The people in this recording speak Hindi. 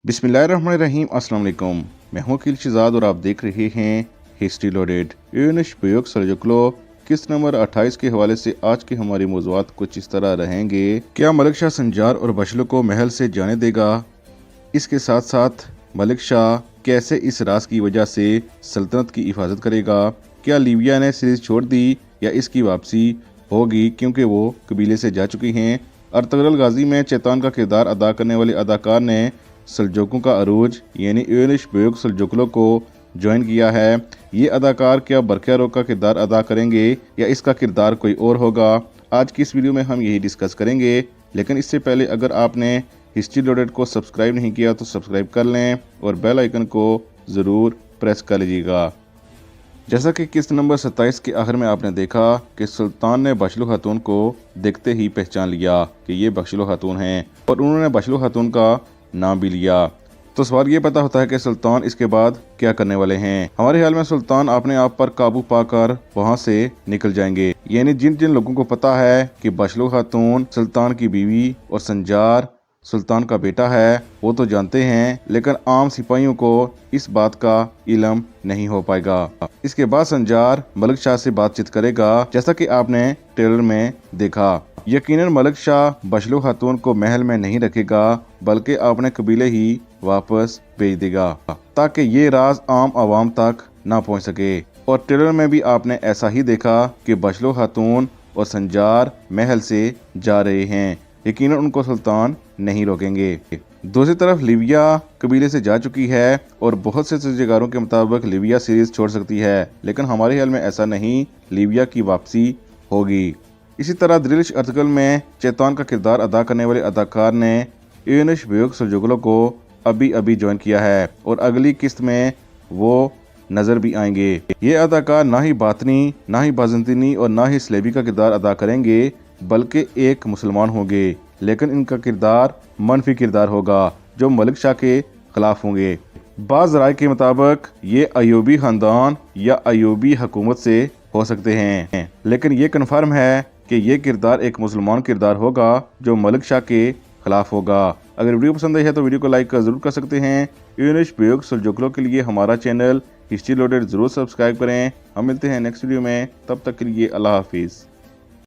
बिस्मिल्लाहिर्रहमानिर्रहीम। अस्सलाम वालेकुम। मैं हूं अकील शहजाद और आप देख रहे हैं हिस्ट्री लोडेड। यूनुस बुयोक सेल्जुकलो किस्त नंबर 28 के हवाले से आज के हमारे मौज़ूआत कुछ इस तरह रहेंगे। क्या मलिक शाह संजार और बशलो को महल से जाने देगा? इसके साथ साथ मलिक शाह कैसे इस राज की वजह से सल्तनत की हिफाजत करेगा? क्या लीबिया ने सीरीज छोड़ दी या इसकी वापसी होगी क्योंकि वो कबीले से जा चुकी हैं? अर्तगरल गाजी में चैतान का किरदार अदा करने वाले अदाकार ने सल्जोकों का अरूज यानी यूनुस बुयोक सेल्जुकलो को ज्वाइन किया है। ये अदाकार क्या बरखिया का किरदार अदा करेंगे या इसका किरदार कोई और होगा? आज की इस वीडियो में हम यही डिस्कस करेंगे। लेकिन इससे पहले अगर आपने हिस्ट्री लोडेड को सब्सक्राइब नहीं किया तो सब्सक्राइब कर लें और बेल आइकन को ज़रूर प्रेस कर लीजिएगा। जैसा कि किस्त नंबर 27 के आखिर में आपने देखा कि सुल्तान ने बशलो खातून को देखते ही पहचान लिया कि ये बशलो खातून हैं और उन्होंने बशलो खातून का नाम भी लिया। तो सवाल ये पता होता है कि सुल्तान इसके बाद क्या करने वाले हैं। हमारे ख्याल में सुल्तान अपने आप पर काबू पाकर वहाँ से निकल जाएंगे। यानी जिन जिन लोगों को पता है कि बशलो खातून सुल्तान की बीवी और संजार सुल्तान का बेटा है वो तो जानते हैं, लेकिन आम सिपाहियों को इस बात का इल्म नहीं हो पाएगा। इसके बाद संजार मलिक शाह से बातचीत करेगा जैसा कि आपने ट्रेलर में देखा। यकीनन मलिक शाह बशलो खातून को महल में नहीं रखेगा बल्कि अपने कबीले ही वापस भेज देगा ताकि ये राज आम आवाम तक ना पहुंच सके। और ट्रेलर में भी आपने ऐसा ही देखा कि बशलो खातून और संजार महल से जा रहे हैं। यकीनन उनको सुल्तान नहीं रोकेंगे। दूसरी तरफ लीबिया कबीले से जा चुकी है और बहुत से तजगारों के मुताबिक लीबिया सीरीज छोड़ सकती है, लेकिन हमारे ख्याल में ऐसा नहीं, लीबिया की वापसी होगी। इसी तरह दिलिश अर्तगल में चैतान का किरदार अदा करने वाले अदाकार ने यूनुस बुयोक सेल्जुकलो को अभी ज्वाइन किया है और अगली किस्त में वो नजर भी आएंगे। ये अदाकार ना ही बातनी, ना ही बाजंतीनी और ना ही स्लेबी का किरदार अदा करेंगे बल्कि एक मुसलमान होंगे, लेकिन इनका किरदार मनफी किरदार होगा जो मलिक शाह के खिलाफ होंगे। बाज़ राय के मुताबिक ये अयूबी खानदान या अयूबी हुकूमत से हो सकते हैं, लेकिन ये कन्फर्म है कि ये किरदार एक मुसलमान किरदार होगा जो मलिक शाह के खिलाफ होगा। अगर वीडियो पसंद आई है तो वीडियो को लाइक जरूर कर सकते हैं। यूनुस बुयोक सेल्जुकलो के लिए हमारा चैनल हिस्ट्री लोडेड जरूर सब्सक्राइब करें। हम मिलते हैं नेक्स्ट वीडियो में, तब तक के लिए अल्लाह हाफिज़।